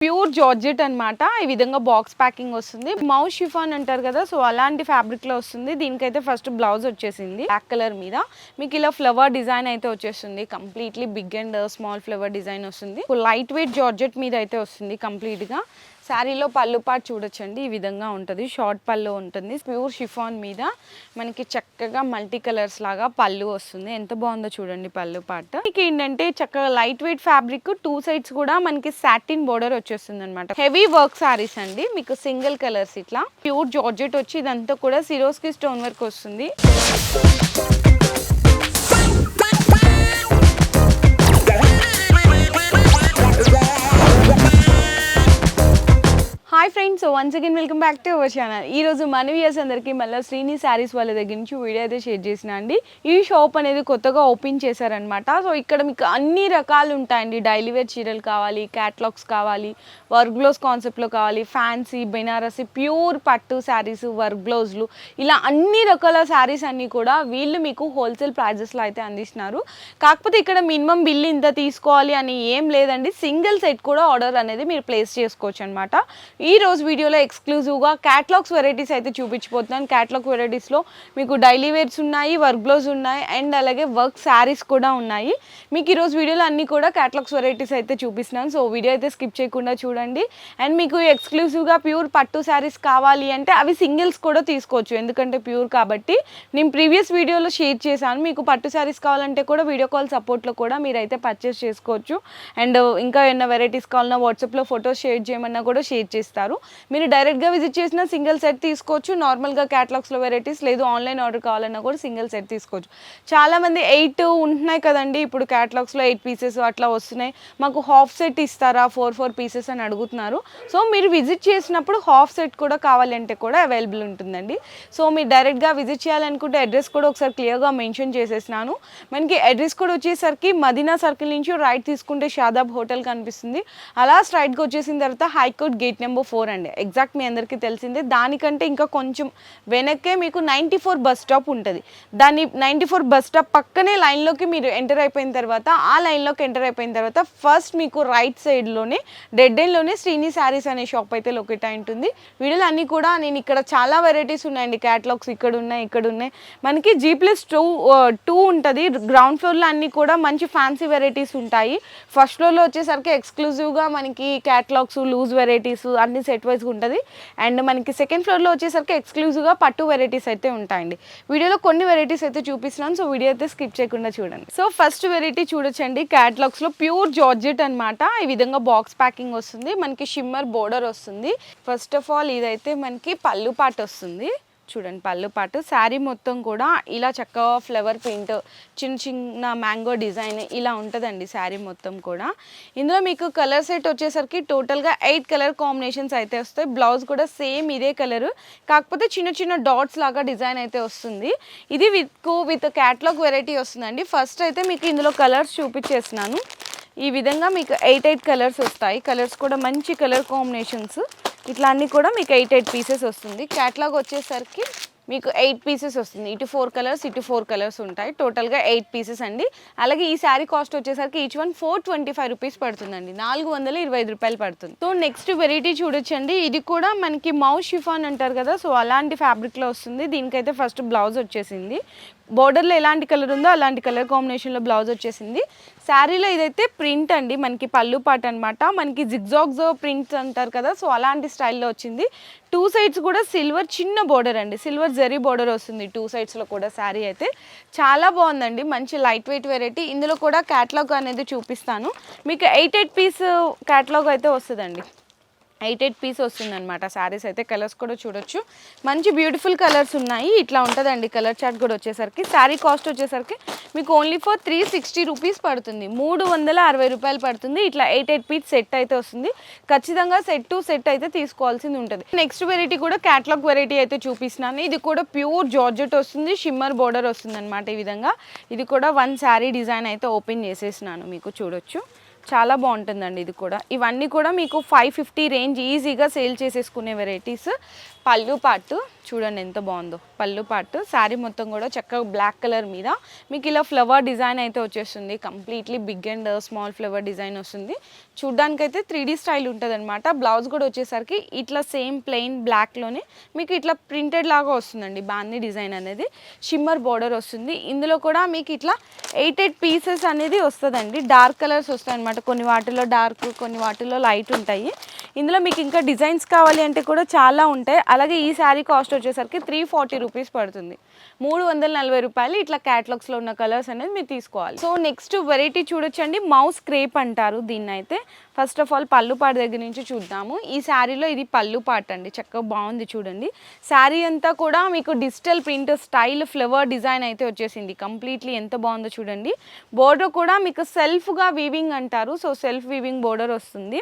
Pure georgette అన్నమాట. ఈ విధంగా బాక్స్ ప్యాకింగ్ వస్తుంది. మౌస్ షిఫాన్ అంటారు కదా, సో అలాంటి ఫ్యాబ్రిక్ లో వస్తుంది. దీనికైతే ఫస్ట్ బ్లౌజ్ వచ్చేసింది బ్లాక్ కలర్ మీద. మీకు ఇలా ఫ్లవర్ డిజైన్ అయితే వచ్చేస్తుంది. Completely big and small flower design వస్తుంది. లైట్ వెయిట్ జార్జెట్ మీద అయితే వస్తుంది కంప్లీట్ గా. శారీలో పళ్ళు పాటు చూడొచ్చండి, ఈ విధంగా ఉంటుంది. షార్ట్ పళ్ళు ఉంటుంది. ప్యూర్ షిఫాన్ మీద మనకి చక్కగా మల్టీ కలర్స్ లాగా పళ్ళు వస్తుంది. ఎంత బాగుందో చూడండి పళ్ళు పాట. మీకు ఏంటంటే చక్కగా లైట్ వెయిట్ ఫ్యాబ్రిక్, 2 సైడ్స్ కూడా మనకి సాటిన్ బోర్డర్ వచ్చేస్తుంది అనమాట. హెవీ వర్క్ సారీస్ అండి, మీకు సింగిల్ కలర్స్ ఇట్లా ప్యూర్ జార్జెట్ వచ్చి ఇదంతా కూడా సిరోస్కి స్టోన్ వర్క్ వస్తుంది. Hi friends, once again welcome back to our channel. ఈ రోజు మన వ్యూయర్స్ అందరికీ మళ్ళీ శ్రీని శారీస్ వాళ్ళ దగ్గర నుంచి వీడియో అయితే షేర్ చేసిన అండి. ఈ షాప్ అనేది కొత్తగా ఓపెన్ చేశారనమాట. సో ఇక్కడ మీకు అన్ని రకాలు ఉంటాయండి. డైలీ వేర్ చీరలు కావాలి, క్యాటలాగ్స్ కావాలి, వర్క్ బ్లౌజ్ కాన్సెప్ట్లో కావాలి, ఫ్యాన్సీ, బెనారసి, ప్యూర్ పట్టు శారీస్, వర్క్ బ్లౌజ్లు, ఇలా అన్ని రకాల శారీస్ అన్నీ కూడా వీళ్ళు మీకు హోల్సేల్ ప్రైజెస్లో అయితే అందిస్తున్నారు. కాకపోతే ఇక్కడ మినిమం బిల్ ఇంత తీసుకోవాలి అని ఏం లేదండి. సింగిల్ సెట్ కూడా ఆర్డర్ అనేది మీరు ప్లేస్ చేసుకోవచ్చు అనమాట. ఈ రోజు వీడియోలో ఎక్స్క్లూజివ్గా క్యాటలాగ్స్ వెరైటీస్ అయితే చూపించిపోతున్నాను. క్యాటలాగ్ వెరైటీస్లో మీకు డైలీ వేర్స్ ఉన్నాయి, వర్క్ బ్లౌజ్ ఉన్నాయి, అండ్ అలాగే వర్క్ శారీస్ కూడా ఉన్నాయి. మీకు ఈరోజు వీడియోలో అన్నీ కూడా క్యాటలాగ్స్ వెరైటీస్ అయితే చూపిస్తున్నాను. సో వీడియో అయితే స్కిప్ చేయకుండా చూడండి. అండ్ మీకు ఎక్స్క్లూజివ్గా ప్యూర్ పట్టు శారీస్ కావాలి అంటే అవి సింగిల్స్ కూడా తీసుకోవచ్చు, ఎందుకంటే ప్యూర్ కాబట్టి. నేను ప్రీవియస్ వీడియోలో షేర్ చేశాను. మీకు పట్టు శారీస్ కావాలంటే కూడా వీడియో కాల్ సపోర్ట్లో కూడా మీరైతే పర్చేస్ చేసుకోవచ్చు. అండ్ ఇంకా ఏమైనా వెరైటీస్ కావాలన్నా వాట్సాప్లో ఫొటోస్ షేర్ చేయమన్నా కూడా షేర్ చేస్తారు. మీరు డైరెక్ట్గా విజిట్ చేసిన సింగిల్ సెట్ తీసుకోవచ్చు. నార్మల్గా క్యాటలాగ్స్లో వెరైటీస్ లేదు, ఆన్లైన్ ఆర్డర్ కావాలన్నా కూడా సింగిల్ సెట్ తీసుకోవచ్చు. చాలామంది 8 ఉంటున్నాయి కదండి ఇప్పుడు క్యాటలాగ్స్లో, 8 పీసెస్ అట్లా వస్తున్నాయి, మాకు హాఫ్ సెట్ ఇస్తారా 4 పీసెస్ అని అడుగుతున్నారు. సో మీరు విజిట్ చేసినప్పుడు హాఫ్ సెట్ కూడా కావాలంటే కూడా అవైలబుల్ ఉంటుందండి. సో మీరు డైరెక్ట్గా విజిట్ చేయాలనుకుంటే అడ్రస్ కూడా ఒకసారి క్లియర్గా మెన్షన్ చేసేసినాను. మనకి అడ్రస్ కూడా వచ్చేసరికి మదీనా సర్కిల్ నుంచి రైట్ తీసుకుంటే షాదాబ్ హోటల్ కనిపిస్తుంది. అలా స్ట్రైట్గా వచ్చేసిన తర్వాత హైకోర్ట్ గేట్ నెంబర్ 4 అండి. ఎగ్జాక్ట్ మీ అందరికీ తెలిసిందే. దానికంటే ఇంకా కొంచెం వెనక్కే మీకు 94 బస్ స్టాప్ ఉంటుంది. దాన్ని 94 బస్ స్టాప్ పక్కనే లైన్లోకి మీరు ఎంటర్ అయిపోయిన తర్వాత, ఆ లైన్లోకి ఎంటర్ అయిపోయిన తర్వాత ఫస్ట్ మీకు రైట్ సైడ్లోనే డెడ్ ఎండ్లోనే శ్రీని శారీస్ అనే షాప్ అయితే లొకేట్ అయి ఉంటుంది. వీడియోలు అన్నీ కూడా నేను ఇక్కడ చాలా వెరైటీస్ ఉన్నాయండి. క్యాటలాగ్స్ ఇక్కడ ఉన్నాయి. మనకి G+2 ఉంటుంది. గ్రౌండ్ ఫ్లోర్లో అన్నీ కూడా మంచి ఫ్యాన్సీ వెరైటీస్ ఉంటాయి. ఫస్ట్ ఫ్లోర్లో వచ్చేసరికి ఎక్స్క్లూజివ్గా మనకి క్యాటలాగ్స్, లూజ్ వెరైటీస్ అన్ని సెట్ వైజ్గా ఉంటుంది. అండ్ మనకి సెకండ్ ఫ్లోర్లో వచ్చేసరికి ఎక్స్క్లూజివ్గా పట్టు వెరైటీస్ అయితే ఉంటాయండి. వీడియోలో కొన్ని వెరైటీస్ అయితే చూపిస్తున్నాను. సో వీడియో అయితే స్కిప్ చేయకుండా చూడండి. సో ఫస్ట్ వెరైటీ చూడొచ్చండి, క్యాటలాగ్స్లో ప్యూర్ జార్జెట్ అనమాట. ఈ విధంగా బాక్స్ ప్యాకింగ్ వస్తుంది. మనకి షిమ్మర్ బోర్డర్ వస్తుంది. ఫస్ట్ ఆఫ్ ఆల్ ఇదైతే మనకి పళ్ళు పాట వస్తుంది. చూడండి పళ్ళు పాటు. శారీ మొత్తం కూడా ఇలా చక్కగా ఫ్లవర్ ప్రింట్, చిన్న మ్యాంగో డిజైన్ ఇలా ఉంటుందండి శారీ మొత్తం కూడా. ఇందులో మీకు కలర్ సెట్ వచ్చేసరికి టోటల్గా 8 కలర్ కాంబినేషన్స్ అయితే వస్తాయి. బ్లౌజ్ కూడా సేమ్ ఇదే కలరు, కాకపోతే చిన్న డాట్స్ లాగా డిజైన్ అయితే వస్తుంది. ఇది విత్ క్యాటలాగ్ వెరైటీ వస్తుందండి. ఫస్ట్ అయితే మీకు ఇందులో కలర్స్ చూపించేస్తున్నాను. ఈ విధంగా మీకు 8 కలర్స్ వస్తాయి. కలర్స్ కూడా మంచి కలర్ కాంబినేషన్స్. ఇట్లా అన్నీ కూడా మీకు 8 పీసెస్ వస్తుంది. క్యాటలాగ్ వచ్చేసరికి మీకు 8 పీసెస్ వస్తుంది. ఇటు 4 కలర్స్, ఇటు 4 కలర్స్ ఉంటాయి. టోటల్గా 8 పీసెస్ అండి. అలాగే ఈ శారీ కాస్ట్ వచ్చేసరికి ఈచ్ వన్ 425 రూపీస్ పడుతుందండి. 425 రూపాయలు పడుతుంది. సో నెక్స్ట్ వెరైటీ చూడొచ్చండి. ఇది కూడా మనకి మౌస్ షిఫాన్ అంటారు కదా, సో అలాంటి ఫ్యాబ్రిక్లో వస్తుంది. దీనికైతే ఫస్ట్ బ్లౌజ్ వచ్చేసింది. బోర్డర్లో ఎలాంటి కలర్ ఉందో అలాంటి కలర్ కాంబినేషన్లో బ్లౌజ్ వచ్చేసింది. శారీలో ఇదైతే ప్రింట్ అండి, మనకి పళ్ళు పాట అనమాట. మనకి జిగ్జాగ్స్ ప్రింట్స్ అంటారు కదా, సో అలాంటి స్టైల్లో వచ్చింది. 2 సైడ్స్ కూడా సిల్వర్ చిన్న బోర్డర్ అండి, సిల్వర్ జరీ బోర్డర్ వస్తుంది 2 సైడ్స్లో కూడా. శారీ అయితే చాలా బాగుందండి, మంచి లైట్ వెయిట్ వెరైటీ. ఇందులో కూడా క్యాటలాగ్ అనేది చూపిస్తాను. మీకు 8 పీస్ క్యాటలాగ్ అయితే వస్తుందండి. 8 పీస్ వస్తుంది అనమాట శారీస్ అయితే. కలర్స్ కూడా చూడొచ్చు, మంచి బ్యూటిఫుల్ కలర్స్ ఉన్నాయి. ఇట్లా ఉంటుందండి కలర్ చార్ట్ కూడా వచ్చేసరికి. శారీ కాస్ట్ వచ్చేసరికి మీకు ఓన్లీ ఫర్ 360 రూపీస్ పడుతుంది, 360 రూపాయలు పడుతుంది. ఇట్లా 8 పీస్ సెట్ అయితే వస్తుంది. ఖచ్చితంగా సెట్ టు సెట్ అయితే తీసుకోవాల్సింది ఉంటుంది. నెక్స్ట్ వెరైటీ కూడా క్యాటలాగ్ వెరైటీ అయితే చూపిస్తున్నాను. ఇది కూడా ప్యూర్ జార్జెట్ వస్తుంది, షిమ్మర్ బోర్డర్ వస్తుంది అనమాట. ఈ విధంగా ఇది కూడా 1 శారీ డిజైన్ అయితే ఓపెన్ చేసేసినాను, మీకు చూడొచ్చు. చాలా బాగుంటుందండి ఇది కూడా. ఇవన్నీ కూడా మీకు 550 రేంజ్ ఈజీగా సేల్ చేసేసుకునే వెరైటీస్. పళ్ళు పాటు చూడండి ఎంత బాగుందో పళ్ళు పాటు. శారీ మొత్తం కూడా చక్కగా బ్లాక్ కలర్ మీద మీకు ఇలా ఫ్లవర్ డిజైన్ అయితే వచ్చేస్తుంది. Completely big and small flower design వస్తుంది. చూడ్డానికైతే 3D స్టైల్ ఉంటుంది అనమాట. బ్లౌజ్ కూడా వచ్చేసరికి ఇట్లా సేమ్ ప్లెయిన్ బ్లాక్లోనే మీకు ఇట్లా ప్రింటెడ్ లాగా వస్తుందండి. బాందీ డిజైన్ అనేది షిమ్మర్ బోర్డర్ వస్తుంది. ఇందులో కూడా మీకు ఇట్లా 8 పీసెస్ అనేది వస్తుందండి. డార్క్ కలర్స్ వస్తాయి అనమాట. కొన్ని వాటిలో డార్క్, కొన్ని వాటిలో లైట్ ఉంటాయి. ఇందులో మీకు ఇంకా డిజైన్స్ కావాలి అంటే కూడా చాలా ఉంటాయి. అలాగే ఈ శారీ కాస్ట్ వచ్చేసరికి 340 రూపీస్ పడుతుంది. 340 రూపాయలు. ఇట్లా క్యాటలాగ్స్లో ఉన్న కలర్స్ అనేది మీరు తీసుకోవాలి. సో నెక్స్ట్ వెరైటీ చూడొచ్చండి, మౌస్ క్రేప్ అంటారు దీన్ని అయితే. ఫస్ట్ ఆఫ్ ఆల్ పళ్ళు పాట దగ్గర నుంచి చూద్దాము. ఈ శారీలో ఇది పళ్ళు పాట అండి, చక్కగా బాగుంది చూడండి. శారీ అంతా కూడా మీకు digital print style flower design అయితే వచ్చేసింది. కంప్లీట్లీ ఎంత బాగుందో చూడండి. బోర్డర్ కూడా మీకు సెల్ఫ్గా వీవింగ్ అంటారు. సో సెల్ఫ్ వీవింగ్ బోర్డర్ వస్తుంది.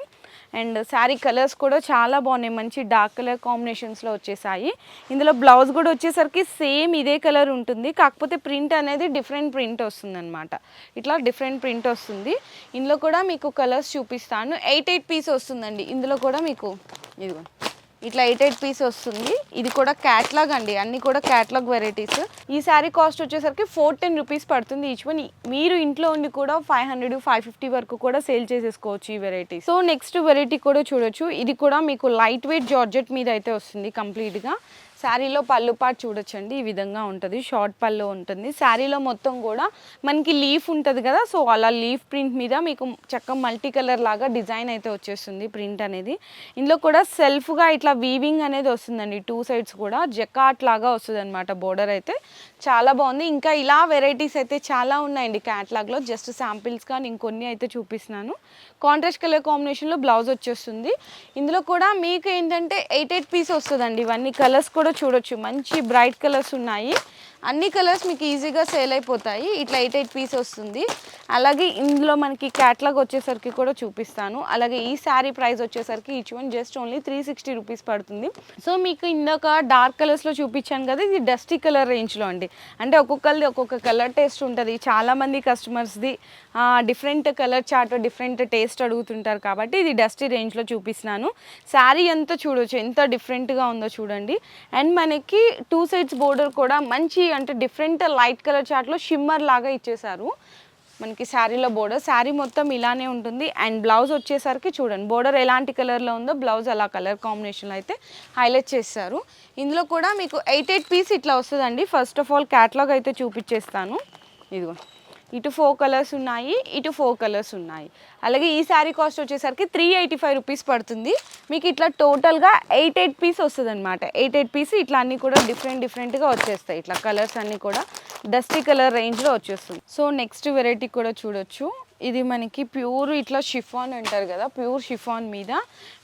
అండ్ శారీ కలర్స్ కూడా చాలా బాగున్నాయి. మంచి డార్క్ కలర్ కాంబినేషన్స్లో వచ్చేసాయి. ఇందులో బ్లౌజ్ కూడా వచ్చేసరికి సేమ్ ఇదే కలర్ ఉంటుంది. కాకపోతే ప్రింట్ అనేది డిఫరెంట్ ప్రింట్ వస్తుంది అనమాట. ఇట్లా డిఫరెంట్ ప్రింట్ వస్తుంది. ఇందులో కూడా మీకు కలర్స్ చూపిస్తాను. 8 పీస్ వస్తుందండి. ఇందులో కూడా మీకు ఇదిగో ఇట్లా 8 పీస్ వస్తుంది. ఇది కూడా క్యాట్లాగ్ అండి, అన్ని కూడా క్యాట్లాగ్ వెరైటీస్. ఈ శారీ కాస్ట్ వచ్చేసరికి 410 రూపీస్ పడుతుంది ఈచ్ వన్. మీరు ఇంట్లో ఉండి కూడా 500, 550 వరకు కూడా సేల్ చేసేసుకోవచ్చు ఈ వెరైటీ. సో నెక్స్ట్ వెరైటీ కూడా చూడొచ్చు. ఇది కూడా మీకు లైట్ వెయిట్ జార్జెట్ మీద అయితే వస్తుంది కంప్లీట్గా. శారీలో పళ్ళు పాటు చూడొచ్చండి, ఈ విధంగా ఉంటుంది. షార్ట్ పళ్ళు ఉంటుంది. శారీలో మొత్తం కూడా మనకి లీఫ్ ఉంటుంది కదా, సో అలా లీఫ్ ప్రింట్ మీద మీకు చక్కగా మల్టీ కలర్ లాగా డిజైన్ అయితే వచ్చేస్తుంది ప్రింట్ అనేది. ఇందులో కూడా సెల్ఫ్గా ఇట్లా వీవింగ్ అనేది వస్తుందండి. 2 సైడ్స్ కూడా జకాట్ లాగా వస్తుంది అనమాట బోర్డర్ అయితే. చాలా బాగుంది. ఇంకా ఇలా వెరైటీస్ అయితే చాలా ఉన్నాయండి క్యాట్లాగ్లో. జస్ట్ శాంపిల్స్గా నేను కొన్ని అయితే చూపిస్తున్నాను. కాంట్రాస్ట్ కలర్ కాంబినేషన్లో బ్లౌజ్ వచ్చేస్తుంది. ఇందులో కూడా మీకు ఏంటంటే 8 పీస్ వస్తుందండి. ఇవన్నీ కలర్స్ కూడా చూడొచ్చు, మంచి బ్రైట్ కలర్స్ ఉన్నాయి. అన్ని కలర్స్ మీకు ఈజీగా సేల్ అయిపోతాయి. ఇట్లా 8 పీస్ వస్తుంది. అలాగే ఇందులో మనకి క్యాట్లాగ్ వచ్చేసరికి కూడా చూపిస్తాను. అలాగే ఈ శారీ ప్రైస్ వచ్చేసరికి each one just only 360 rupees పడుతుంది. సో మీకు ఇందాక డార్క్ కలర్స్లో చూపించాను కదా, ఇది డస్టీ కలర్ రేంజ్లో అండి. అంటే ఒక్కొక్కరిది ఒక్కొక్క కలర్ టేస్ట్ ఉంటుంది. చాలామంది కస్టమర్స్ది different colour chart, different taste అడుగుతుంటారు కాబట్టి ఇది డస్టీ రేంజ్లో చూపిస్తున్నాను. శారీ అంతా చూడొచ్చు ఎంత డిఫరెంట్గా ఉందో చూడండి. అండ్ మనకి 2 సైడ్స్ బోర్డర్ కూడా మంచి అంటే డిఫరెంట్ లైట్ కలర్ చార్ట్లో షిమ్మర్ లాగా ఇచ్చేసారు. మనకి శారీలో బోర్డర్ శారీ మొత్తం ఇలానే ఉంటుంది. అండ్ బ్లౌజ్ వచ్చేసరికి చూడండి, బోర్డర్ ఎలాంటి కలర్లో ఉందో బ్లౌజ్ అలా కలర్ కాంబినేషన్లో అయితే హైలైట్ చేస్తారు. ఇందులో కూడా మీకు 8 పీస్ ఇట్లా వస్తుందండి. ఫస్ట్ ఆఫ్ ఆల్ క్యాటలాగ్ అయితే చూపించేస్తాను. ఇదిగో ఇటు 4 కలర్స్ ఉన్నాయి, ఇటు 4 కలర్స్ ఉన్నాయి. అలాగే ఈ శారీ కాస్ట్ వచ్చేసరికి 385 రూపీస్ పడుతుంది. మీకు ఇట్లా టోటల్గా 8 పీస్ వస్తుంది అనమాట. 8 పీస్ ఇట్లా అన్నీ కూడా డిఫరెంట్గా వచ్చేస్తాయి. ఇట్లా కలర్స్ అన్నీ కూడా డస్టీ కలర్ రేంజ్లో వచ్చేస్తుంది. సో నెక్స్ట్ వెరైటీ కూడా చూడొచ్చు. ఇది మనకి ప్యూర్ ఇట్లా షిఫాన్ అంటారు కదా, ప్యూర్ షిఫాన్ మీద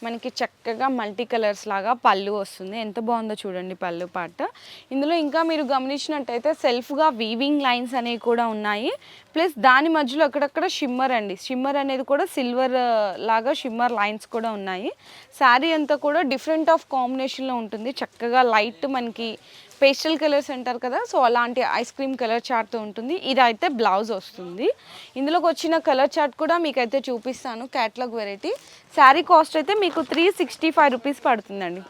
మనకి చక్కగా మల్టీ కలర్స్ లాగా పళ్ళు వస్తుంది. ఎంత బాగుందో చూడండి పళ్ళు పాట. ఇందులో ఇంకా మీరు గమనించినట్టయితే సెల్ఫ్గా వీవింగ్ లైన్స్ అనేవి కూడా ఉన్నాయి. ప్లస్ దాని మధ్యలో అక్కడక్కడ షిమ్మర్ అండి, షిమ్మర్ అనేది కూడా సిల్వర్ లాగా షిమ్మర్ లైన్స్ కూడా ఉన్నాయి. శారీ అంతా కూడా డిఫరెంట్ ఆఫ్ కాంబినేషన్లో ఉంటుంది. చక్కగా లైట్ మనకి పేస్టల్ కలర్స్ అంటారు కదా, సో అలాంటి ఐస్ క్రీమ్ కలర్ చార్ట్తో ఉంటుంది. ఇదైతే బ్లౌజ్ వస్తుంది. ఇందులోకి వచ్చిన కలర్ చార్ట్ కూడా మీకైతే చూపిస్తాను. క్యాటలాగ్ వెరైటీ శారీ కాస్ట్ అయితే మీకు 365 రూపీస్ పడుతుందండి.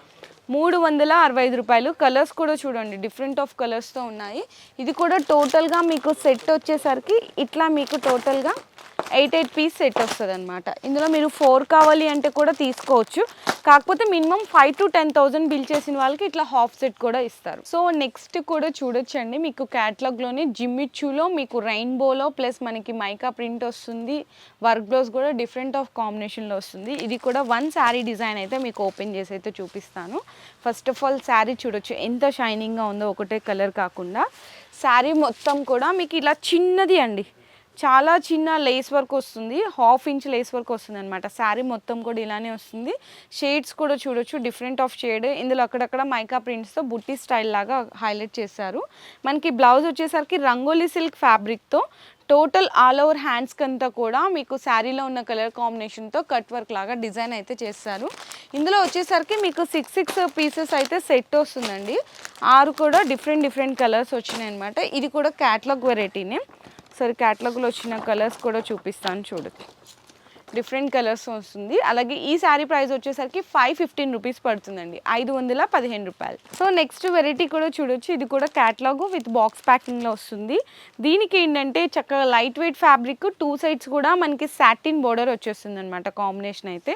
365 రూపాయలు. కలర్స్ కూడా చూడండి డిఫరెంట్ ఆఫ్ కలర్స్తో ఉన్నాయి. ఇది కూడా టోటల్గా మీకు సెట్ వచ్చేసరికి ఇట్లా మీకు టోటల్గా 8 పీస్ సెట్ వస్తుంది అనమాట. ఇందులో మీరు 4 కావాలి అంటే కూడా తీసుకోవచ్చు. కాకపోతే మినిమం 5,000 to 10,000 బిల్ చేసిన వాళ్ళకి ఇట్లా హాఫ్ సెట్ కూడా ఇస్తారు. సో నెక్స్ట్ కూడా చూడొచ్చండి, మీకు క్యాటలాగ్లోనే జిమ్మిచ్చులో మీకు రెయిన్బోలో ప్లస్ మనకి మైకా ప్రింట్ వస్తుంది. వర్క్ బ్లౌజ్ కూడా డిఫరెంట్ ఆఫ్ కాంబినేషన్లో వస్తుంది. ఇది కూడా 1 శారీ డిజైన్ అయితే మీకు ఓపెన్ చేసి అయితే చూపిస్తాను. ఫస్ట్ ఆఫ్ ఆల్ శారీ చూడొచ్చు ఎంత షైనింగ్గా ఉందో, ఒకటే కలర్ కాకుండా. శారీ మొత్తం కూడా మీకు ఇలా చిన్నది అండి, చాలా చిన్న లేస్ వర్క్ వస్తుంది. 1/2 ఇంచ్ లేస్ వర్క్ వస్తుంది అనమాట. శారీ మొత్తం కూడా ఇలానే వస్తుంది. షేడ్స్ కూడా చూడొచ్చు డిఫరెంట్ ఆఫ్ షేడ్. ఇందులో అక్కడక్కడ మైకా ప్రింట్స్తో బుట్టి స్టైల్ లాగా హైలైట్ చేశారు. మనకి బ్లౌజ్ వచ్చేసరికి రంగోలీ సిల్క్ ఫ్యాబ్రిక్తో టోటల్ ఆల్ ఓవర్ హ్యాండ్స్కి అంతా కూడా మీకు శారీలో ఉన్న కలర్ కాంబినేషన్తో కట్ వర్క్ లాగా డిజైన్ అయితే చేస్తారు. ఇందులో వచ్చేసరికి మీకు 6 పీసెస్ అయితే సెట్ వస్తుందండి. 6 కూడా డిఫరెంట్ కలర్స్ వచ్చినాయి అనమాట. ఇది కూడా క్యాటలాగ్ వెరైటీనే. సరే క్యాటలాగ్లో వచ్చిన కలర్స్ కూడా చూపిస్తాను చూడొచ్చు. డిఫరెంట్ కలర్స్ వస్తుంది. అలాగే ఈ శారీ ప్రైస్ వచ్చేసరికి 515 రూపీస్ పడుతుందండి, 515 రూపాయలు. సో నెక్స్ట్ వెరైటీ కూడా చూడొచ్చు. ఇది కూడా క్యాటలాగ్ విత్ బాక్స్ ప్యాకింగ్లో వస్తుంది. దీనికి ఏంటంటే చక్కగా లైట్ వెయిట్ ఫ్యాబ్రిక్, 2 సైడ్స్ కూడా మనకి సాటిన్ బోర్డర్ వచ్చేస్తుంది అనమాట. కాంబినేషన్ అయితే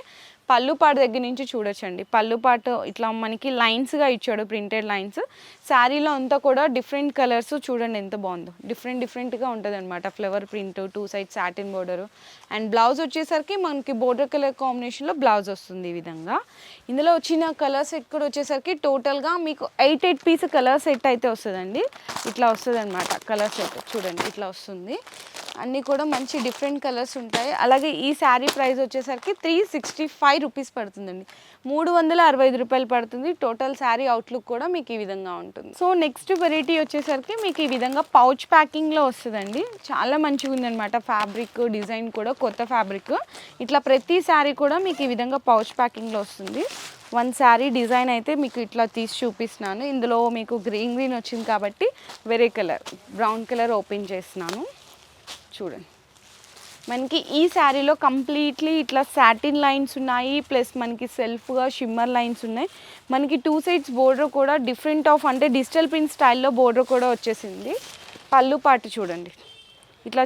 పళ్ళు పాటు దగ్గర నుంచి చూడొచ్చండి. పళ్ళు పాటు ఇట్లా మనకి లైన్స్గా ఇచ్చాడు, ప్రింటెడ్ లైన్స్. శారీలో అంతా కూడా డిఫరెంట్ కలర్స్ చూడండి ఎంత బాగుందో, డిఫరెంట్గా ఉంటుంది అనమాట. Flower print, 2 side satin border. And blouse వచ్చేసరికి మనకి బోర్డర్ కలర్ కాంబినేషన్లో బ్లౌజ్ వస్తుంది ఈ విధంగా. ఇందులో వచ్చిన కలర్ సెట్ కూడా వచ్చేసరికి టోటల్గా మీకు 8 పీస్ కలర్ సెట్ అయితే వస్తుందండి. ఇట్లా వస్తుంది అనమాట కలర్ సెట్. చూడండి ఇట్లా వస్తుంది. అన్నీ కూడా మంచి డిఫరెంట్ కలర్స్ ఉంటాయి. అలాగే ఈ శారీ ప్రైస్ వచ్చేసరికి 365 రూపీస్ పడుతుందండి, 365 రూపాయలు పడుతుంది. టోటల్ శారీ అవుట్లుక్ కూడా మీకు ఈ విధంగా ఉంటుంది. సో నెక్స్ట్ వెరైటీ వచ్చేసరికి మీకు ఈ విధంగా పౌచ్ ప్యాకింగ్లో వస్తుందండి. చాలా మంచిగా ఉందన్నమాట. ఫ్యాబ్రిక్ డిజైన్ కూడా కొత్త ఫ్యాబ్రిక్. ఇట్లా ప్రతి శారీ కూడా మీకు ఈ విధంగా పౌచ్ ప్యాకింగ్లో వస్తుంది. 1 శారీ డిజైన్ అయితే మీకు ఇట్లా తీసి చూపిస్తున్నాను. ఇందులో మీకు గ్రీన్ వచ్చింది కాబట్టి వేరే కలర్ బ్రౌన్ కలర్ ఓపెన్ చేస్తున్నాను. చూడండి మనకి ఈ శారీలో కంప్లీట్లీ ఇట్లా సాటిన్ లైన్స్ ఉన్నాయి, ప్లస్ మనకి సెల్ఫ్గా షిమ్మర్ లైన్స్ ఉన్నాయి. మనకి 2 సైడ్స్ బోర్డర్ కూడా డిఫరెంట్ ఆఫ్ అంటే డిజిటల్ ప్రింట్ స్టైల్లో బోర్డర్ కూడా వచ్చేసింది. పళ్ళు పాటు చూడండి ఇట్లా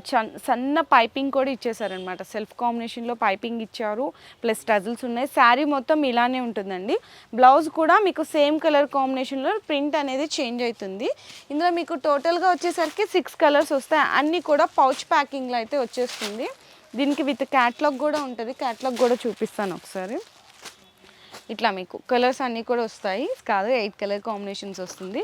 సన్న పైపింగ్ కూడా ఇచ్చేసారనమాట. సెల్ఫ్ కాంబినేషన్లో పైపింగ్ ఇచ్చారు, ప్లస్ టజిల్స్ ఉన్నాయి. శారీ మొత్తం ఇలానే ఉంటుందండి. బ్లౌజ్ కూడా మీకు సేమ్ కలర్ కాంబినేషన్లో ప్రింట్ అనేది చేంజ్ అవుతుంది. ఇందులో మీకు టోటల్గా వచ్చేసరికి 6 కలర్స్ వస్తాయి. అన్నీ కూడా పౌచ్ ప్యాకింగ్లో అయితే వచ్చేస్తుంది. దీనికి విత్ క్యాట్లాగ్ కూడా ఉంటుంది. క్యాట్లాగ్ కూడా చూపిస్తాను ఒకసారి. ఇట్లా మీకు కలర్స్ అన్నీ కూడా వస్తాయి కాదు, 8 కలర్ కాంబినేషన్స్ వస్తుంది.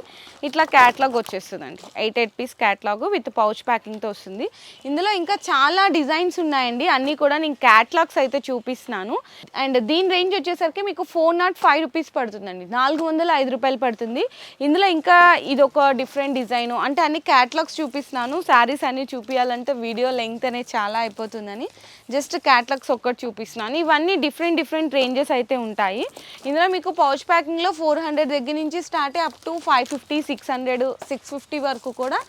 ఇట్లా క్యాట్లాగ్ వచ్చేస్తుందండి. 8 పీస్ క్యాట్లాగ్ విత్ పౌచ్ ప్యాకింగ్తో వస్తుంది. ఇందులో ఇంకా చాలా డిజైన్స్ ఉన్నాయండి. అన్నీ కూడా నేను క్యాట్లాగ్స్ అయితే చూపిస్తున్నాను. అండ్ దీని రేంజ్ వచ్చేసరికి మీకు 405 రూపీస్ పడుతుందండి, 405 రూపాయలు పడుతుంది. ఇందులో ఇంకా ఇదొక డిఫరెంట్ డిజైను. అంటే అన్ని క్యాట్లాగ్స్ చూపిస్తున్నాను, శారీస్ అన్నీ చూపించాలంటే వీడియో లెంగ్త్ అనేది చాలా అయిపోతుందని జస్ట్ క్యాట్లాగ్స్ ఒక్కటి చూపిస్తున్నాను. ఇవన్నీ డిఫరెంట్ రేంజెస్ అయితే ఉంటాయి. ఇందులో మీకు పౌచ్ ప్యాకింగ్లో 400 దగ్గర నుంచి స్టార్ట్ అప్ టు 550, 600, 650 వరకు కూడా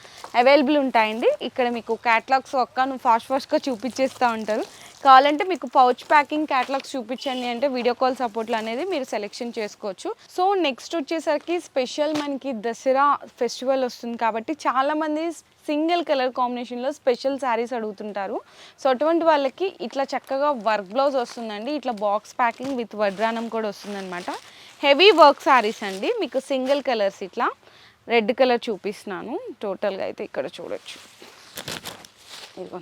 అవైలబుల్ ఉంటాయండి. ఇక్కడ మీకు క్యాటలాగ్స్ ఒక్క ఫాస్ట్గా చూపించేస్తూ ఉంటారు. కావాలంటే మీకు పౌచ్ ప్యాకింగ్ క్యాటలాగ్స్ చూపించండి అంటే వీడియో కాల్ సపోర్ట్లు అనేది మీరు సెలెక్షన్ చేసుకోవచ్చు. సో నెక్స్ట్ వచ్చేసరికి స్పెషల్ మనకి దసరా ఫెస్టివల్ వస్తుంది కాబట్టి చాలామంది సింగిల్ కలర్ కాంబినేషన్లో స్పెషల్ శారీస్ అడుగుతుంటారు. సో అటువంటి వాళ్ళకి ఇట్లా చక్కగా వర్క్ బ్లౌజ్ వస్తుందండి. ఇట్లా బాక్స్ ప్యాకింగ్ విత్ వడ్రానం కూడా వస్తుందన్నమాట. హెవీ వర్క్ శారీస్ అండి. మీకు సింగిల్ కలర్స్ ఇట్లా రెడ్ కలర్ చూపిస్తున్నాను. టోటల్గా అయితే ఇక్కడ చూడొచ్చు. ఇదిగో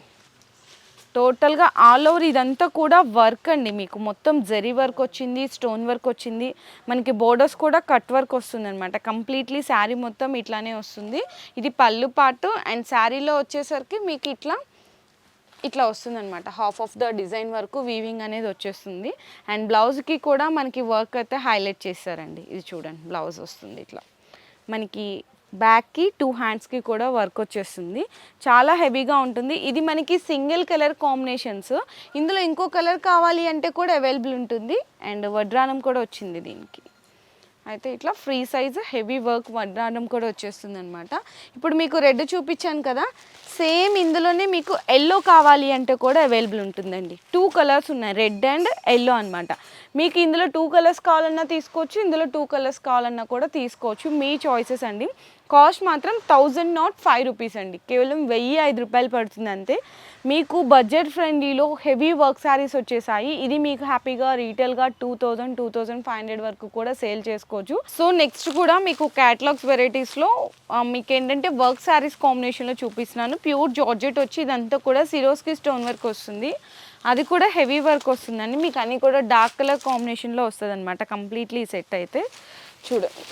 టోటల్గా ఆల్ ఓవర్ ఇదంతా కూడా వర్క్ అండి. మీకు మొత్తం జరీ వర్క్ వచ్చింది, స్టోన్ వర్క్ వచ్చింది, మనకి బోర్డర్స్ కూడా కట్ వర్క్ వస్తుంది అనమాట. కంప్లీట్లీ శారీ మొత్తం ఇట్లానే వస్తుంది. ఇది పళ్ళు పాటు. అండ్ శారీలో వచ్చేసరికి మీకు ఇట్లా వస్తుంది అనమాట. హాఫ్ ఆఫ్ ద డిజైన్ వరకు వీవింగ్ అనేది వచ్చేస్తుంది. అండ్ బ్లౌజ్కి కూడా మనకి వర్క్ అయితే హైలైట్ చేస్తారండి. ఇది చూడండి బ్లౌజ్ వస్తుంది ఇట్లా మనకి బ్యాక్కి 2 హ్యాండ్స్కి కూడా వర్క్ వచ్చేస్తుంది. చాలా హెవీగా ఉంటుంది. ఇది మనకి సింగిల్ కలర్ కాంబినేషన్స్. ఇందులో ఇంకో కలర్ కావాలి అంటే కూడా అవైలబుల్ ఉంటుంది. అండ్ వడ్రానం కూడా వచ్చింది దీనికి. అయితే ఇట్లా ఫ్రీ సైజ్ హెవీ వర్క్ వడ్రానం కూడా వచ్చేస్తుంది అనమాట. ఇప్పుడు మీకు రెడ్ చూపించాను కదా, సేమ్ ఇందులోనే మీకు ఎల్లో కావాలి అంటే కూడా అవైలబుల్ ఉంటుందండి. 2 కలర్స్ ఉన్నాయి, రెడ్ అండ్ ఎల్లో అనమాట. మీకు ఇందులో 2 కలర్స్ కావాలన్నా తీసుకోవచ్చు, ఇందులో 2 కలర్స్ కావాలన్నా కూడా తీసుకోవచ్చు. మీ చాయిసెస్ అండి. కాస్ట్ మాత్రం 1005 రూపీస్ అండి, కేవలం 1005 రూపాయలు పడుతుంది అంతే. మీకు బడ్జెట్ ఫ్రెండ్లీలో హెవీ వర్క్ శారీస్ వచ్చేసాయి. ఇది మీకు హ్యాపీగా రీటైల్గా 2000, 2500 వరకు కూడా సేల్ చేసుకోవచ్చు. సో నెక్స్ట్ కూడా మీకు క్యాటలాగ్స్ వెరైటీస్లో మీకు ఏంటంటే వర్క్ శారీస్ కాంబినేషన్లో చూపిస్తున్నాను. ప్యూర్ జార్జెట్ వచ్చి ఇదంతా కూడా సిరోస్కి స్టోన్ వర్క్ వస్తుంది. అది కూడా హెవీ వర్క్ వస్తుందండి. మీకు అన్నీ కూడా డార్క్ కలర్ కాంబినేషన్లో వస్తుంది అనమాట. కంప్లీట్లీ సెట్ అయితే చూడండి.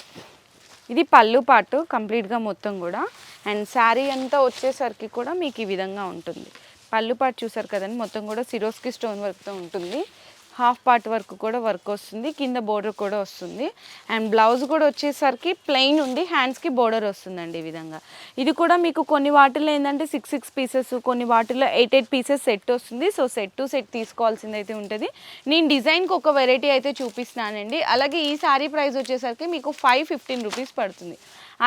ఇది పళ్ళు పాటు కంప్లీట్గా మొత్తం కూడా. అండ్ శారీ అంతా వచ్చేసరికి కూడా మీకు ఈ విధంగా ఉంటుంది. పళ్ళు పాటు చూసారు కదండి, మొత్తం కూడా సిరోస్కి స్టోన్ వర్క్తో ఉంటుంది. హాఫ్ పార్ట్ వర్క్ కూడా వర్క్ వస్తుంది, కింద బోర్డర్ కూడా వస్తుంది. అండ్ బ్లౌజ్ కూడా వచ్చేసరికి ప్లెయిన్ ఉండి హ్యాండ్స్కి బోర్డర్ వస్తుందండి ఈ విధంగా. ఇది కూడా మీకు కొన్ని వాటిల్లో ఏంటంటే 6 పీసెస్, కొన్ని వాటిల్లో 8 పీసెస్ సెట్ వస్తుంది. సో సెట్ టు సెట్ తీసుకోవాల్సింది అయితే ఉంటుంది. నేను డిజైన్కి ఒక వెరైటీ అయితే చూపిస్తున్నానండి. అలాగే ఈ శారీ ప్రైస్ వచ్చేసరికి మీకు 515 రూపీస్ పడుతుంది,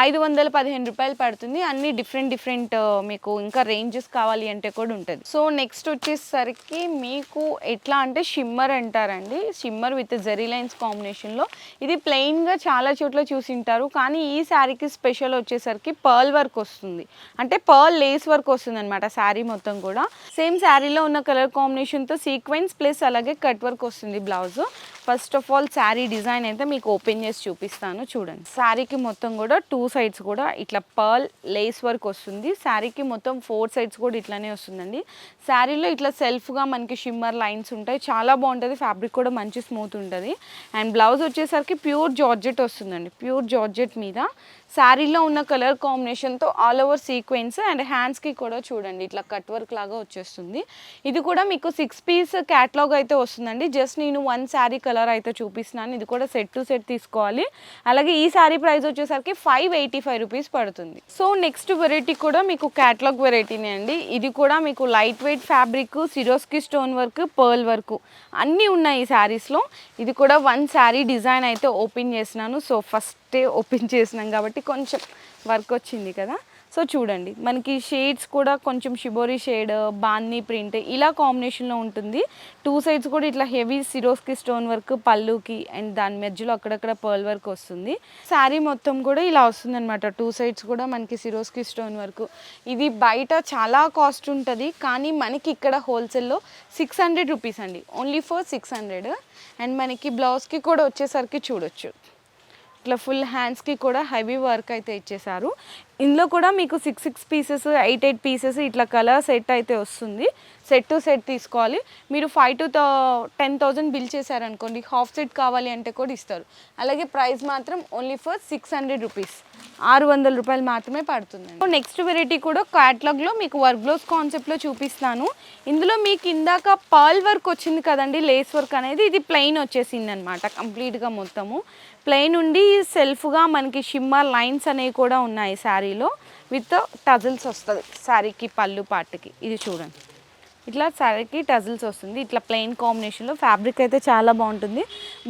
515 రూపాయలు పడుతుంది. అన్ని డిఫరెంట్ మీకు ఇంకా రేంజెస్ కావాలి అంటే కూడా ఉంటుంది. సో నెక్స్ట్ వచ్చేసరికి మీకు ఎట్లా అంటే షిమ్మర్ అంటారండి. షిమ్మర్ విత్ జెరీ లైన్స్ కాంబినేషన్లో ఇది ప్లెయిన్గా చాలా చోట్ల చూసింటారు, కానీ ఈ శారీకి స్పెషల్ వచ్చేసరికి పర్ల్ వర్క్ వస్తుంది, అంటే పర్ల్ లేస్ వర్క్ వస్తుంది అనమాట శారీ మొత్తం కూడా. సేమ్ శారీలో ఉన్న కలర్ కాంబినేషన్తో సీక్వెన్స్ ప్లస్ అలాగే కట్ వర్క్ వస్తుంది blouse. First of all sari design అయితే మీకు ఓపెన్ చేసి చూపిస్తాను చూడండి. శారీకి మొత్తం కూడా 2 సైడ్స్ కూడా ఇట్లా పర్ల్ లేస్ వర్క్ వస్తుంది. శారీకి మొత్తం 4 సైడ్స్ కూడా ఇట్లానే వస్తుందండి. శారీలో ఇట్లా సెల్ఫ్గా మనకి షిమ్మర్ లైన్స్ ఉంటాయి, చాలా బాగుంటుంది. ఫ్యాబ్రిక్ కూడా మంచి స్మూత్ ఉంటుంది. అండ్ బ్లౌజ్ వచ్చేసరికి ప్యూర్ జార్జెట్ వస్తుందండి. ప్యూర్ జార్జెట్ మీద శారీలో ఉన్న కలర్ కాంబినేషన్తో ఆల్ ఓవర్ సీక్వెన్స్ అండ్ హ్యాండ్స్కి కూడా చూడండి ఇట్లా కట్ వర్క్ లాగా వచ్చేస్తుంది. ఇది కూడా మీకు 6 పీస్ క్యాటలాగ్ అయితే వస్తుందండి. జస్ట్ నేను 1 శారీ కలర్ అయితే చూపిస్తున్నాను. ఇది కూడా సెట్ టు సెట్ తీసుకోవాలి. అలాగే ఈ శారీ ప్రైస్ వచ్చేసరికి 585 రూపీస్ పడుతుంది. సో నెక్స్ట్ వెరైటీ కూడా మీకు క్యాటలాగ్ వెరైటీనే అండి. ఇది కూడా మీకు light weight fabric, Swarovski stone work, pearl work అన్నీ ఉన్నాయి ఈ శారీస్లో. ఇది కూడా 1 శారీ డిజైన్ అయితే ఓపెన్ చేసినాను. సో ఫస్టే ఓపెన్ చేసినాం కాబట్టి కొంచెం వర్క్ వచ్చింది కదా. సో చూడండి మనకి షేడ్స్ కూడా కొంచెం షిబోరి షేడ్, బాందీ ప్రింట్ ఇలా కాంబినేషన్లో ఉంటుంది. 2 సైడ్స్ కూడా ఇట్లా హెవీ సిరోస్కి స్టోన్ వర్క్ పళ్ళుకి అండ్ దాని మధ్యలో అక్కడక్కడ పర్ల్ వర్క్ వస్తుంది. శారీ మొత్తం కూడా ఇలా వస్తుంది అనమాట. 2 సైడ్స్ కూడా మనకి సిరోస్కి స్టోన్ వర్క్. ఇది బయట చాలా కాస్ట్ ఉంటుంది, కానీ మనకి ఇక్కడ హోల్సేల్లో 600 రూపీస్ అండి, ఓన్లీ ఫర్ 600. అండ్ మనకి బ్లౌజ్కి కూడా వచ్చేసరికి చూడొచ్చు ఇట్లా ఫుల్ హ్యాండ్స్కి కూడా హెవీ వర్క్ అయితే ఇచ్చేసారు. ఇందులో కూడా మీకు 6 పీసెస్, 8 పీసెస్ ఇట్లా కలర్ సెట్ అయితే వస్తుంది. సెట్ టు సెట్ తీసుకోవాలి. మీరు 5 to 10,000 బిల్ చేశారనుకోండి, హాఫ్ సెట్ కావాలి అంటే కూడా ఇస్తారు. అలాగే ప్రైస్ మాత్రం ఓన్లీ ఫర్ 600 రూపీస్, 600 రూపాయలు మాత్రమే పడుతుంది. నెక్స్ట్ వెరైటీ కూడా క్యాటలాగ్లో మీకు వర్క్ బ్లౌజ్ కాన్సెప్ట్లో చూపిస్తాను. ఇందులో మీకు ఇందాక పర్ల్ వర్క్ వచ్చింది కదండి, లేస్ వర్క్ అనేది, ఇది ప్లెయిన్ వచ్చేసింది అనమాట. కంప్లీట్గా మొత్తము ప్లెయిన్ ఉండి సెల్ఫ్గా మనకి షిమ్మర్ లైన్స్ అనేవి కూడా ఉన్నాయి శారీలో. విత్ టజిల్స్ వస్తుంది శారీకి పళ్ళు పార్ట్కి. ఇది చూడండి ఇట్లా శారీకి టజిల్స్ వస్తుంది. ఇట్లా ప్లెయిన్ కాంబినేషన్లో ఫ్యాబ్రిక్ అయితే చాలా బాగుంటుంది.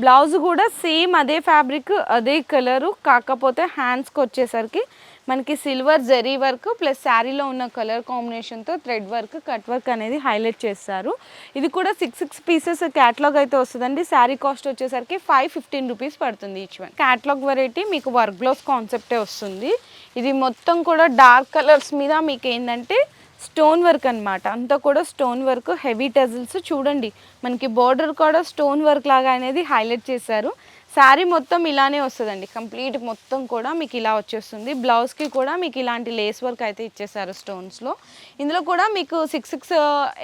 బ్లౌజ్ కూడా సేమ్ అదే ఫ్యాబ్రిక్ అదే కలరు, కాకపోతే హ్యాండ్స్కి వచ్చేసరికి మనకి సిల్వర్ జరీ వర్క్ ప్లస్ శారీలో ఉన్న కలర్ కాంబినేషన్తో థ్రెడ్ వర్క్, కట్ వర్క్ అనేది హైలైట్ చేస్తారు. ఇది కూడా 6 పీసెస్ క్యాటలాగ్ అయితే వస్తుందండి. శారీ కాస్ట్ వచ్చేసరికి 515 రూపీస్ పడుతుంది ఈచ్ వన్. క్యాటలాగ్ వెరైటీ మీకు వర్క్ బ్లౌజ్ కాన్సెప్టే వస్తుంది. ఇది మొత్తం కూడా డార్క్ కలర్స్ మీద మీకు ఏంటంటే స్టోన్ వర్క్ అనమాట. అంతా కూడా స్టోన్ వర్క్, హెవీ టజిల్స్ చూడండి. మనకి బోర్డర్ కూడా స్టోన్ వర్క్ లాగా అనేది హైలైట్ చేశారు. శారీ మొత్తం ఇలానే వస్తుందండి, కంప్లీట్ మొత్తం కూడా మీకు ఇలా వచ్చేస్తుంది. బ్లౌజ్కి కూడా మీకు ఇలాంటి లేస్ వర్క్ అయితే ఇచ్చేసారు స్టోన్స్లో. ఇందులో కూడా మీకు 6,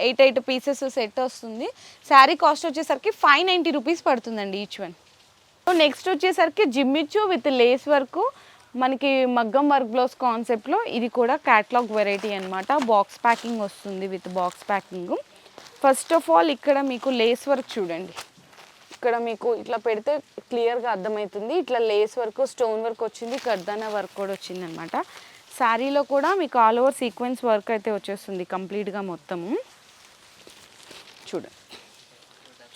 8 పీసెస్ సెట్ వస్తుంది. శారీ కాస్ట్ వచ్చేసరికి 590 రూపీస్ పడుతుందండి ఈచ్ వన్. సో నెక్స్ట్ వచ్చేసరికి జిమ్మిచ్చు విత్ లేస్ వర్క్, మనకి మగ్గం వర్క్ బ్లౌజ్ కాన్సెప్ట్లో. ఇది కూడా క్యాటలాగ్ వెరైటీ అనమాట. బాక్స్ ప్యాకింగ్ వస్తుంది with box packing. First of all ఇక్కడ మీకు లేస్ వర్క్ చూడండి. ఇక్కడ మీకు ఇట్లా పెడితే క్లియర్గా అర్థమవుతుంది. ఇట్లా లేస్ వర్క్, స్టోన్ వర్క్ వచ్చింది, కర్దానా వర్క్ కూడా వచ్చింది అనమాట. శారీలో కూడా మీకు ఆల్ ఓవర్ సీక్వెన్స్ వర్క్ అయితే వచ్చేస్తుంది కంప్లీట్గా మొత్తము. చూడండి,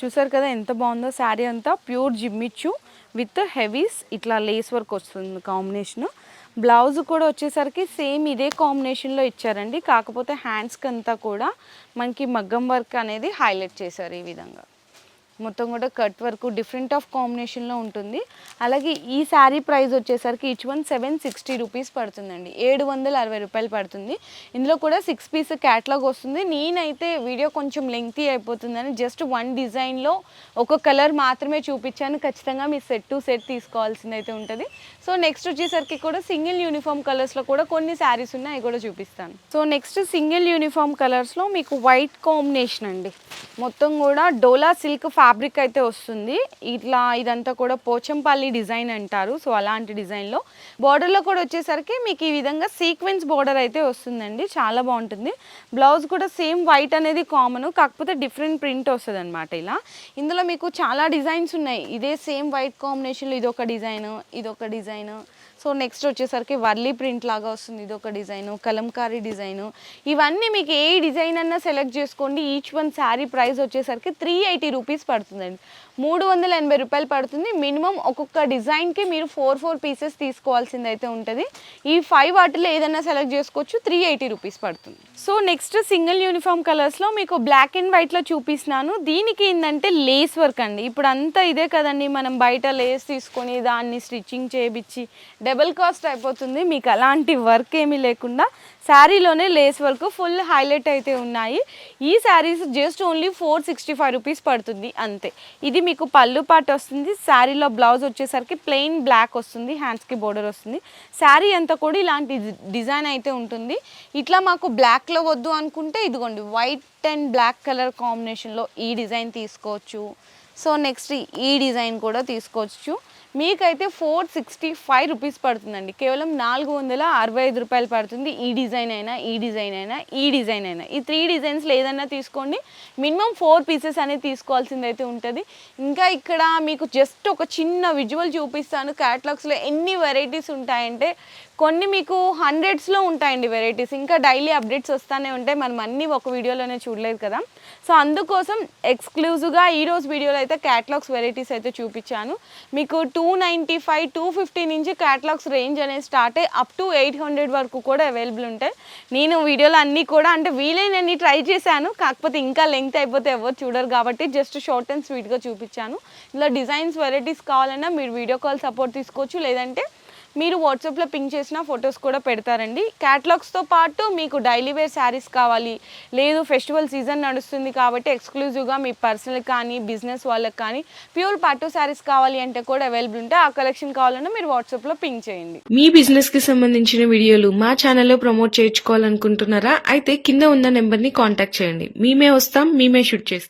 చూసారు కదా ఎంత బాగుందో. శారీ అంతా ప్యూర్ జిమ్మిచ్చు విత్ హెవీస్ ఇట్లా లేస్ వర్క్ వస్తుంది కాంబినేషన్. బ్లౌజ్ కూడా వచ్చేసరికి సేమ్ ఇదే కాంబినేషన్లో ఇచ్చారండి, కాకపోతే హ్యాండ్స్కి అంతా కూడా మనకి మగ్గం వర్క్ అనేది హైలైట్ చేశారు. ఈ విధంగా మొత్తం కూడా కట్ వర్క్ డిఫరెంట్ ఆఫ్ కాంబినేషన్లో ఉంటుంది. అలాగే ఈ శారీ ప్రైస్ వచ్చేసరికి ఈచ్ వన్ 760 రూపీస్ పడుతుందండి, 760 రూపాయలు పడుతుంది. ఇందులో కూడా 6 పీస్ క్యాటలాగ్ వస్తుంది. నేనైతే వీడియో కొంచెం లెంగ్తీ అయిపోతుందని జస్ట్ 1 డిజైన్లో ఒక కలర్ మాత్రమే చూపించాను. ఖచ్చితంగా మీ సెట్ టు సెట్ తీసుకోవాల్సింది అయితే ఉంటుంది. సో నెక్స్ట్ వచ్చేసరికి కూడా సింగిల్ యూనిఫామ్ కలర్స్లో కూడా కొన్ని శారీస్ ఉన్నాయి, అవి కూడా చూపిస్తాను. సో నెక్స్ట్ సింగిల్ యూనిఫామ్ కలర్స్లో మీకు వైట్ కాంబినేషన్ అండి. మొత్తం కూడా డోలా సిల్క్ ఫ్యాబ్రిక్ అయితే వస్తుంది. ఇట్లా ఇదంతా కూడా పోచంపల్లి డిజైన్ అంటారు. సో అలాంటి డిజైన్లో బార్డర్లో కూడా వచ్చేసరికి మీకు ఈ విధంగా సీక్వెన్స్ బార్డర్ అయితే వస్తుందండి, చాలా బాగుంటుంది. బ్లౌజ్ కూడా సేమ్ వైట్ అనేది కామన్, కాకపోతే డిఫరెంట్ ప్రింట్ వస్తుంది అనమాట. ఇలా ఇందులో మీకు చాలా డిజైన్స్ ఉన్నాయి. ఇదే సేమ్ వైట్ కాంబినేషన్లో ఇదొక డిజైన్, ఇదొక డిజైన్. సో నెక్స్ట్ వచ్చేసరికి వర్లీ ప్రింట్ లాగా వస్తుంది, ఇది ఒక డిజైను, కలంకారీ డిజైను. ఇవన్నీ మీకు ఏ డిజైన్ అన్నా సెలెక్ట్ చేసుకోండి. ఈచ్ వన్ శారీ ప్రైస్ వచ్చేసరికి 380 రూపీస్ పడుతుందండి, 380 రూపాయలు పడుతుంది. మినిమం ఒక్కొక్క డిజైన్కి మీరు 4 పీసెస్ తీసుకోవాల్సింది అయితే ఉంటుంది. ఈ 5 వాటిలో ఏదైనా సెలెక్ట్ చేసుకోవచ్చు, 380 రూపీస్ పడుతుంది. సో నెక్స్ట్ సింగిల్ యూనిఫామ్ కలర్స్లో మీకు బ్లాక్ అండ్ వైట్లో చూపిస్తున్నాను. దీనికి ఏంటంటే లేస్ వర్క్ అండి. ఇప్పుడు అంతా ఇదే కదండి, మనం బయట లేస్ తీసుకొని దాన్ని స్టిచ్చింగ్ చేయించి డబుల్ కాస్ట్ అయిపోతుంది. మీకు అలాంటి వర్క్ ఏమీ లేకుండా శారీలోనే లేస్ వర్క్ ఫుల్ హైలైట్ అయితే ఉన్నాయి. ఈ శారీస్ జస్ట్ ఓన్లీ 465 రూపీస్ పడుతుంది అంతే. ఇది మీకు పళ్ళు పాటు వస్తుంది. శారీలో బ్లౌజ్ వచ్చేసరికి ప్లెయిన్ బ్లాక్ వస్తుంది, హ్యాండ్స్కి బోర్డర్ వస్తుంది. శారీ అంతా కూడా ఇలాంటి డిజైన్ అయితే ఉంటుంది. ఇట్లా మాకు బ్లాక్లో వద్దు అనుకుంటే ఇదిగోండి వైట్ అండ్ బ్లాక్ కలర్ కాంబినేషన్లో ఈ డిజైన్ తీసుకోవచ్చు. సో నెక్స్ట్ ఈ డిజైన్ కూడా తీసుకోవచ్చు. మీకైతే 465 రూపీస్ పడుతుందండి, కేవలం 465 రూపాయలు పడుతుంది. ఈ డిజైన్ అయినా, ఈ డిజైన్ అయినా, ఈ డిజైన్ అయినా, ఈ 3 డిజైన్స్లో ఏదైనా తీసుకోండి. మినిమం 4 పీసెస్ అనేది తీసుకోవాల్సింది అయితే ఉంటుంది. ఇంకా ఇక్కడ మీకు జస్ట్ ఒక చిన్న విజువల్ చూపిస్తాను. క్యాటలాగ్స్లో ఎన్ని వెరైటీస్ ఉంటాయంటే కొన్ని మీకు హండ్రెడ్స్లో ఉంటాయండి వెరైటీస్. ఇంకా డైలీ అప్డేట్స్ వస్తూనే ఉంటాయి, మనం అన్నీ ఒక వీడియోలోనే చూడలేదు కదా. సో అందుకోసం ఎక్స్క్లూజివ్గా ఈరోజు వీడియోలో అయితే క్యాటలాగ్స్ వెరైటీస్ అయితే చూపించాను. మీకు 295, 250 నుంచి క్యాటలాగ్స్ రేంజ్ అనేది స్టార్ట్ అయ్యి అప్ టు 800 వరకు కూడా అవైలబుల్ ఉంటాయి. నేను వీడియోలో అన్నీ కూడా అంటే వీలైనన్ని ట్రై చేశాను, కాకపోతే ఇంకా లెంగ్త్ అయిపోతే ఎవరు చూడరు కాబట్టి జస్ట్ షార్ట్ అండ్ స్వీట్గా చూపించాను. ఇలా డిజైన్స్ వెరైటీస్ కావాలన్నా మీరు వీడియో కాల్ సపోర్ట్ తీసుకోవచ్చు, లేదంటే మీరు వాట్సాప్లో పింక్ చేసిన ఫొటోస్ కూడా పెడతారండి. క్యాటలాగ్స్తో పాటు మీకు డైలీ వేర్ శారీస్ కావాలి, లేదు ఫెస్టివల్ సీజన్ నడుస్తుంది కాబట్టి ఎక్స్క్లూజివ్గా మీ పర్సనల్ కానీ బిజినెస్ వాళ్ళకి కానీ ప్యూర్ పట్టు శారీస్ కావాలి అంటే కూడా అవైలబుల్ ఉంటాయి. ఆ కలెక్షన్ కావాలన్నా మీరు వాట్సాప్లో పింక్ చేయండి. మీ బిజినెస్ కి సంబంధించిన వీడియోలు మా ఛానల్లో ప్రమోట్ చేయించుకోవాలనుకుంటున్నారా? అయితే కింద ఉన్న నెంబర్ ని కాంటాక్ట్ చేయండి, మేమే వస్తాం, మేమే షూట్ చేస్తాం.